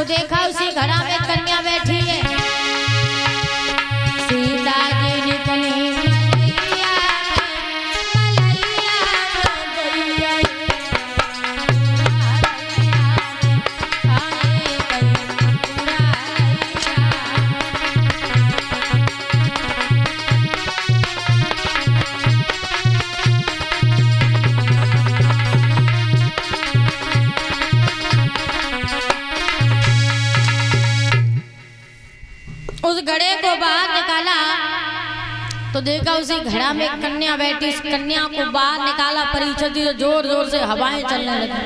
देखा उसी घड़ा में कन्या बैठी है। सीता जी निकली उस घड़े को बाहर निकाला तो देखा उसी घड़ा में कन्या बैठी। उस कन्या को बाहर निकाला, परीक्षा दी तो जोर जोर से हवाएं चलने लगी।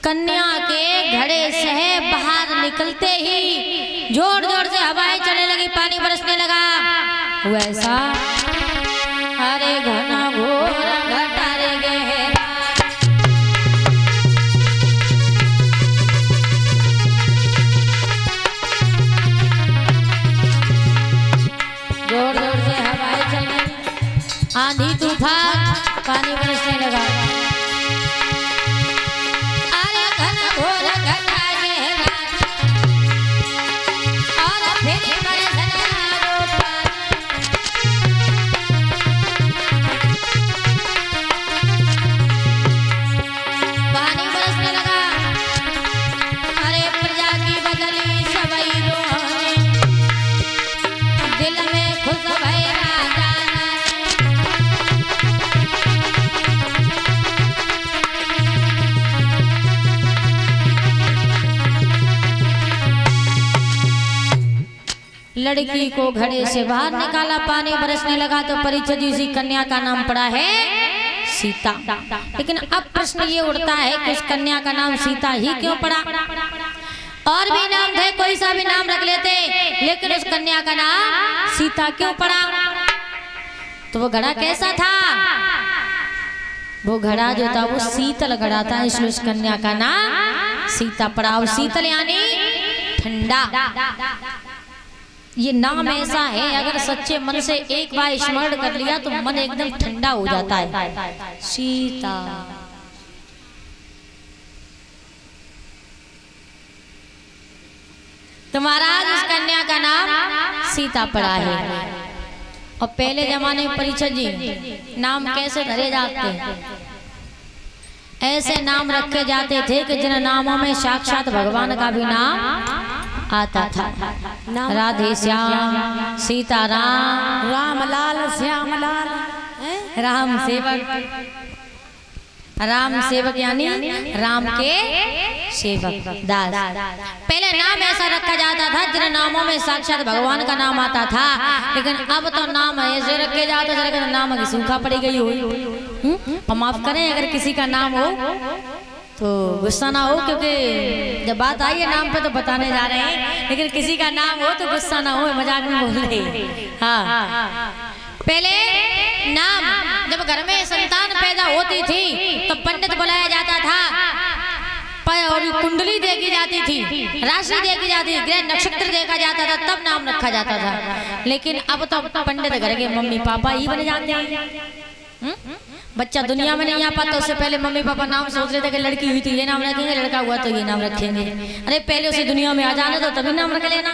कन्या के घड़े से बाहर निकलते ही जोर जोर से हवाएं चलने लगी, पानी बरसने लगा। वैसा हरे घना घोर घटा रे गहरा, जोर जोर से हवाएं चलने, आंधी तूफान, पानी बरसने लगा। अरे घना घोर घटा गहरा और फिर बरसने लागो पानी बरसने लगा। अरे प्रजा की बदली सबई रोने, दिल में खुश भय राजा लड़की को घड़े से बाहर निकाला, पानी बरसने लगा तो परीक्षा दी। उसी कन्या का नाम पड़ा है सीता। लेकिन अब प्रश्न ये उठता है कि उस कन्या का नाम सीता ही क्यों पड़ा? और भी नाम थे, कोई सा भी नाम रख लेते, लेकिन उस कन्या का नाम सीता क्यों पड़ा? तो वो घड़ा कैसा था? वो घड़ा जो था वो शीतल घड़ा था, इसलिए उस कन्या का नाम सीता पड़ा। और शीतल यानी ठंडा। ये नाम ऐसा है, अगर सच्चे मन से एक बार स्मरण कर लिया तो मन एकदम ठंडा हो जाता है। सीता। तो महाराज उस कन्या का नाम सीता पड़ा है। और पहले जमाने में परीक्षा जी नाम कैसे धरे जाते हैं? ऐसे नाम रखे जाते थे कि जिन नामों में साक्षात भगवान का भी नाम आता था। राधे श्याम, सीताराम, रामलाल, श्यामलाल, राम सेवक। राम सेवक यानी राम के सेवक दास। पहले नाम ऐसा रखा जाता था जिन नामों में साक्षात भगवान का नाम आता था। लेकिन अब तो नाम ऐसे रखे जाते हैं कि नाम की सूखा पड़ी गई हो। और माफ करें अगर किसी का नाम हो तो गुस्सा ना हो, क्योंकि जब बात आई है नाम पे तो बताने जा रहे हैं। लेकिन किसी का नाम हो तो गुस्सा ना हो, मजाक में बोल रहे हैं। हाँ, पहले नाम जब घर में संतान पैदा होती थी तो पंडित बुलाया जाता था, और कुंडली देखी जाती थी, राशि देखी जाती थी, ग्रह नक्षत्र देखा जाता था, तब नाम रखा जाता था। लेकिन अब तो पंडित घर के मम्मी पापा ही बन जाते हैं। बच्चा दुनिया में नहीं आ पाता, उससे पहले मम्मी पापा नाम सोच रहे थे कि लड़की हुई तो ये नाम रखेंगे, लड़का हुआ तो ये नाम रखेंगे। अरे पहले उसे दुनिया में आ जाने दो तभी नाम रख लेना।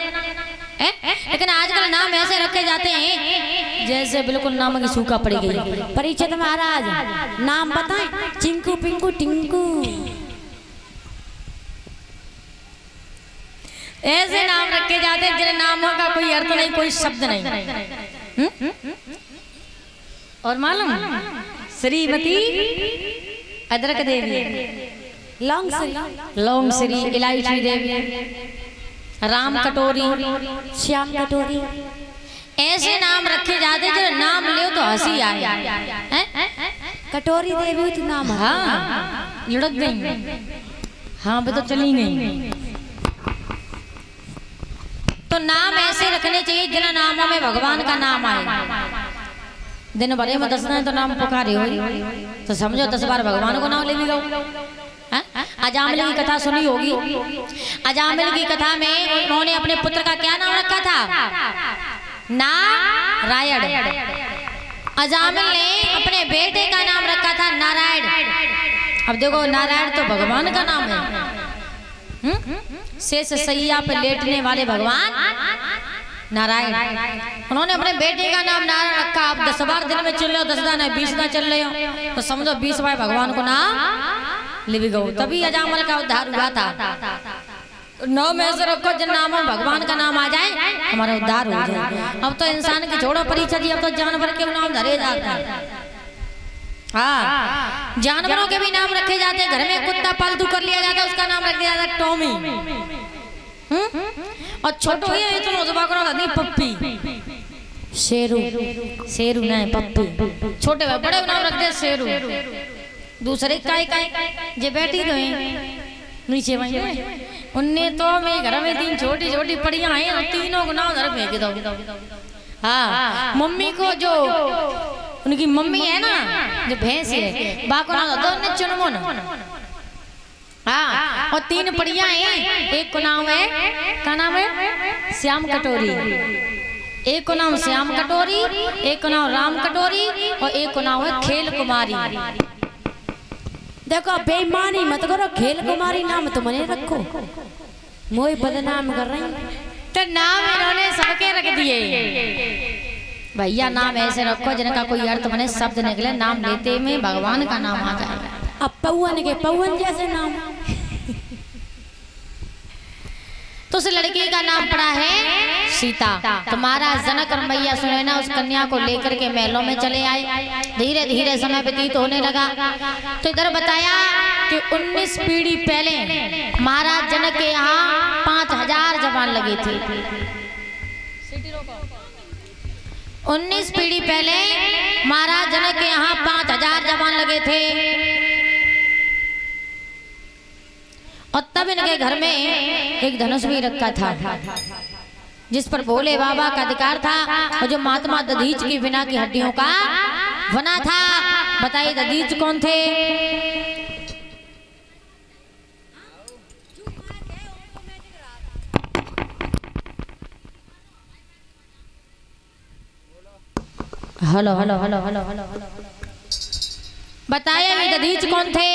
लेकिन आजकल नाम ऐसे रखे जाते हैं जैसे बिल्कुल नाम की सूखा पड़ी गई। परीक्षित महाराज नाम बताएं? चिंकू पिंकू टिंकू, ऐसे नाम रखे जाते हैं जिन नामों का कोई अर्थ नहीं, कोई शब्द नहीं। और मालूम श्रीमती अदरक देवी, लौंग श्री इलायची देवी, राम कटोरी, श्याम कटोरी, ऐसे नाम रखे जाते जो नाम ले तो हंसी आए। कटोरी देवी तो नाम। हाँ, लुढ़क गई। हाँ वो तो चली गई। तो नाम ऐसे रखने चाहिए जिन नामों में भगवान का नाम आए। दिन भरे में 10 दिन तो नाम पुकारे हो तो समझो 10 बार भगवान को नाम ले भी गो। अजामिल की कथा सुनी होगी। अजामिल की कथा में उन्होंने अपने पुत्र का क्या नाम रखा था? नारायण। अजामिल ने अपने बेटे का नाम रखा था नारायण। अब देखो नारायण तो भगवान का नाम है। शेष सैया पे लेटने वाले भगवान नारायण, उन्होंने अपने बेटे का नाम नारायण रखा। आप 10 बार दिन में चल रहे हो, 10 दिन 20 दिन चल रहे हो, तो समझो 20 बार भगवान को नाम लिख गो, तभी अजामल का उद्धार हुआ था। नाम ऐसे रखो जिन नामों में भगवान का नाम आ जाए हमारा उद्धार हो जाए। अब तो इंसान की छोड़ो परीक्षा दी, अब तो जानवर के नाम धरे जाते हैं। हाँ, जानवरों के भी नाम रखे जाते हैं। घर में कुत्ता पालतू कर लिया जाता है, उसका नाम रख दिया जाता है टॉमी। और छोटो ही है तो नहीं पप्पी, शेरू, शेरू नहीं पप्पी। छोटे बड़े नाम रख दे शेरू। दूसरे काय जे बैठी तो नीचे वहीं उनने तो मेरे घर में 3 छोटी छोटी पड़ियां हैं, तीनों को नाम धर फेंक दो। हाँ, मम्मी को जो उनकी मम्मी है ना, जो भैंस है, बाको नाम दो चुनमुन। हाँ, और 3 पड़ियां हैं, एक को नाम है, क्या नाम है, श्याम कटोरी, एक को नाम श्याम कटोरी, एक को नाम राम कटोरी, और एक को नाम है खेल कुमारी। देखो बेईमानी मत करो, खेल कुमारी नाम तो मने रखो, मोई बदनाम कर रही। तो नाम इन्होंने सबके रख दिए भैया। नाम ऐसे रखो जिनका कोई अर्थ बने, शब्द निकले, नाम लेते में भगवान का नाम आ जाएगा। अब पौवन के पौवन जैसे नाम। तो उस लड़की का नाम पड़ा है सीता। तो महाराज जनक और मैया सुनैना उस कन्या को लेकर के महलों में चले आए। धीरे धीरे समय व्यतीत होने लगा। तो इधर बताया कि 19 पीढ़ी पहले महाराज जनक के यहाँ 5000 जवान लगे थे। 19 पीढ़ी पहले महाराज जनक के यहाँ 5000 जवान लगे थे। और तब इनके घर में एक धनुष भी रखा था, जिस पर भोले बाबा का अधिकार था, और जो महात्मा दधीच की बिना की हड्डियों का बना था। बताइए दधीच कौन थे? Hello hello hello hello hello hello बताया ये दधीच कौन थे?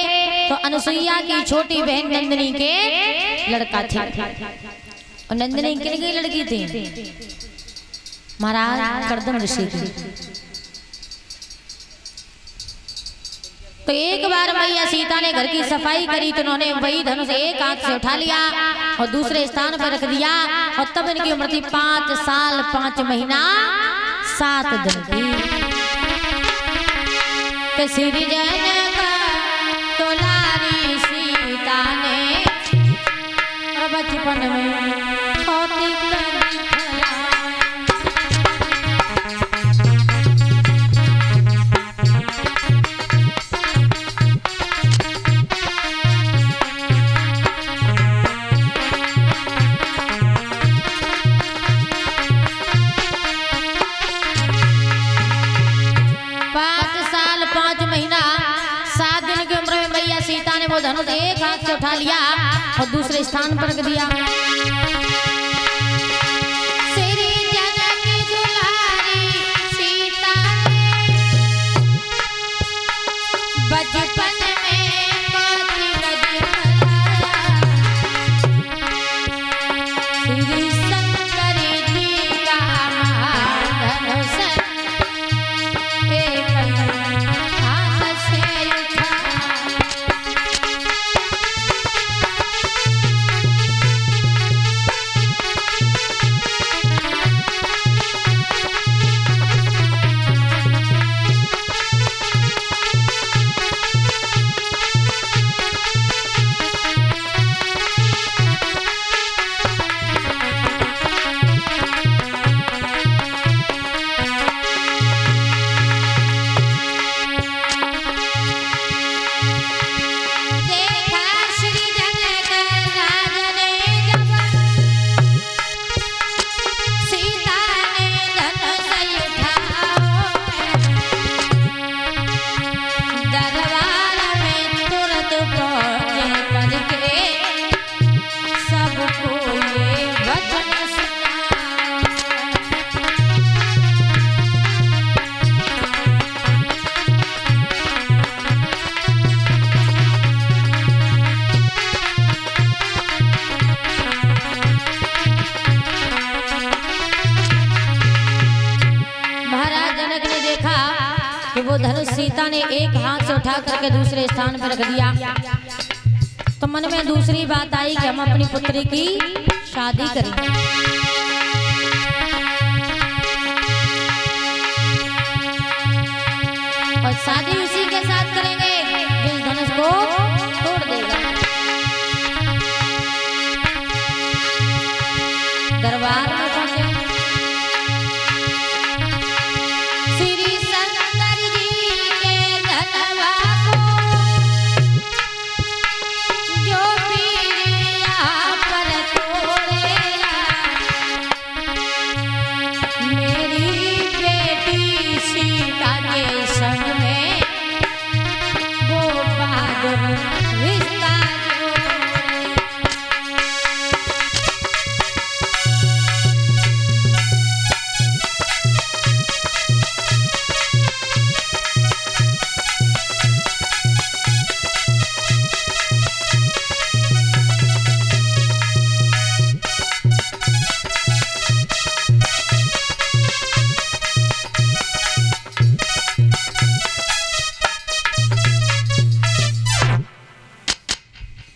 तो अनुसुईया की छोटी बहन नंदिनी के लड़का थे। और नंदिनी किनकी लड़की थी? महाराज कर्दम ऋषि की। तो एक बार मैया सीता ने घर की सफाई करी, तो उन्होंने वही धनुष एक हाथ से उठा लिया और दूसरे स्थान पर रख दिया। और तब इनकी उम्र थी 5 साल 5 महीना 7 दिन की। श्री जनक दुलारी सीता ने बचपन में धनुष एक हाथ से उठा लिया और दूसरे स्थान पर रख दिया। श्री जनक दुलारी सीता बचपन में श्री शंकर जी का धनुष एक हाथ से उठा। धनुष सीता ने एक हाथ से उठा करके दूसरे स्थान पर रख दिया, तो मन में दूसरी बात आई कि हम अपनी पुत्री की शादी करेंगे। और शादी उसी के साथ करेंगे जिस धनुष को तोड़ देगा। दरबार में पहुंचे श्री शंकर जी के धनवा को जो पीरिया पर तोड़ेगा, मेरी बेटी सीता के संग में वो बहादुर रिश्ता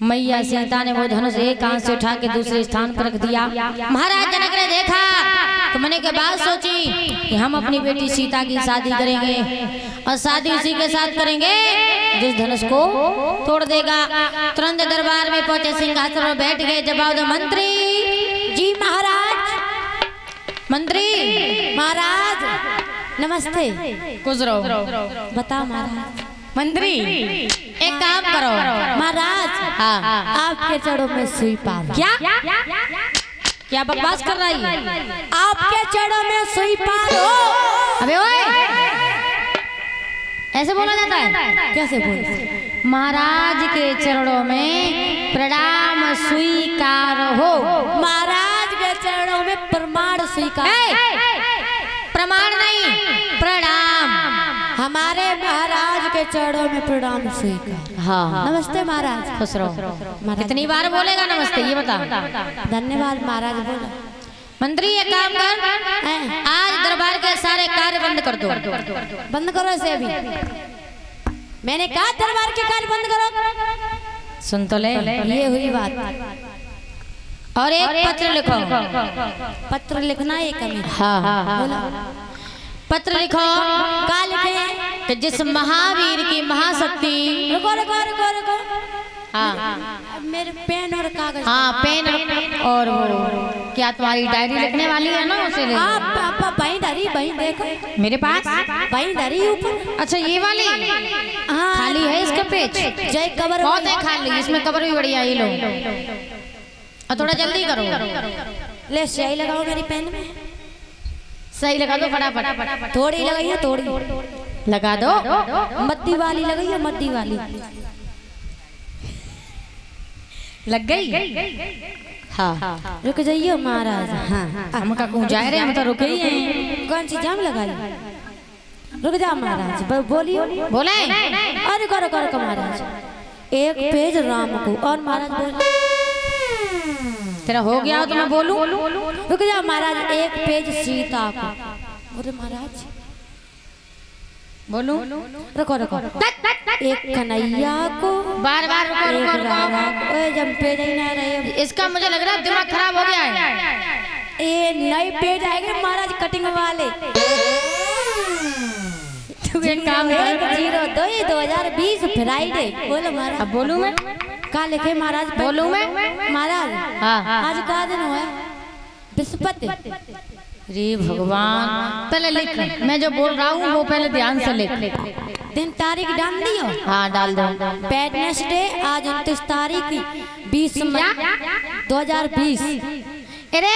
मैया सीता ने वो धनुष एक हाथ से उठा के दूसरे स्थान पर रख दिया। महाराज जनक ने देखा तो मैंने के बाद सोची कि हम अपनी बेटी सीता की शादी करेंगे और शादी उसी के साथ करेंगे जिस धनुष को तोड़ देगा। तुरंत दरबार में पहुंचे, सिंहासन पर बैठ गए। जवाब दो मंत्री जी महाराज। मंत्री महाराज नमस्ते। गुजरो। बताओ महाराज। मंत्री एक काम करो महाराज, हाँ आपके चरणों में सुई पार। क्या क्या बकवास कर रही है? आपके चरणों में सुई पार हो। अबे ओए, ऐसे बोला जाता है? कैसे बोले? महाराज के चरणों में प्रणाम स्वीकार हो। महाराज के चरणों में प्रमाण स्वीकार। प्रमाण नहीं, प्रणाम। हमारे महाराज के चरणों में प्रणाम स्वीकार। हाँ नमस्ते महाराज। खुश रहो। कितनी बार बोलेगा नमस्ते ये बता। धन्यवाद महाराज। बोलो। मंत्री एक काम कर, आज दरबार के सारे कार्य बंद कर दो। बंद करो इसे अभी। मैंने कहा दरबार के कार्य बंद करो। सुन तो ले, ये हुई बात। और एक पत्र लिखो। पत्र लिखना एक कमी। हाँ बोलो। पत्र लिखो। क्या लिखे? कि जिस महावीर की महाशक्ति। रुको रुको रुको रुको। हाँ मेरे पेन और कागज। हाँ पेन और क्या तुम्हारी डायरी लिखने वाली है ना, उसे ले। आप बही धरी, बही देखो मेरे पास बही धरी ऊपर। अच्छा ये वाली? हाँ खाली है इसका पेज? जय कवर बहुत है खाली, इसमें कवर भी बढ़िया। ये लो और थोड़ा जल्दी करो। ले स्याही लगाओ मेरी पेन में। सही लगा दो फटाफट। थोड़ी लगाइए, थोड़ी लगा दो। मद्दी वाली लगाइए, मद्दी वाली। लग गई? हाँ रुक जाइए महाराज। हाँ हम का कौन जाए रहे, हम तो रुके ही हैं। कौन सी जाम लगाई? रुक जाओ महाराज, बोलिए। बोले? अरे करो करो करो महाराज। एक पेज राम को। और महाराज बोल। तेरा हो गया हो तो मैं बोलूं? रुक जाओ महाराज। एक पेज सीता को। अरे महाराज बोलूं? रुको रुको। एक कन्हैया को। बार बार रुको एक रुको राधा रुको। को। ओए जब पेज ही ना रहे। इसका मुझे लग रहा है दिमाग खराब हो गया है। ये नए पेज आएंगे महाराज कटिंग वाले। तू एक काम कर। 0-2-2020 फ्राइडे। बोलो महाराज। अब बोलूं मैं? क्या लिखे महाराज? बोलूं मैं? महाराज हाँ आज का दिन हुआ? बृहस्पति। रे भगवान, पहले लिख। मैं जो बोल रहा हूँ वो पहले ध्यान से लिख। दिन तारीख डाल दियो? हाँ डाल दो। वेडनेसडे आज 29 तारीख 20 मई 2020। अरे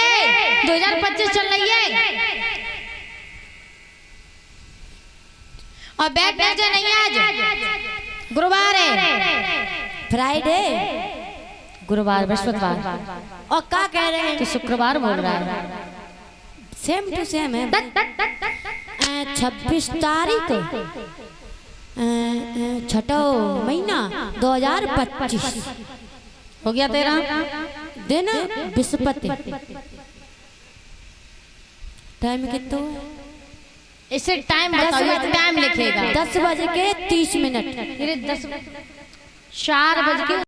2025 चल रही है और वेडनेसडे नहीं है, आज गुरुवार है। फ्राइडे गुरुवार बृहस्पतिवार। और क्या कह रहे हैं? तो शुक्रवार बोल रहा है। सेम टू सेम है। 26 तारीख 6 महीना 2025 हो गया तेरा दिन बृहस्पति। टाइम कितना? इसे टाइम बताओ, ये टाइम लिखेगा। 10 बज के 30 मिनट। 4 बज के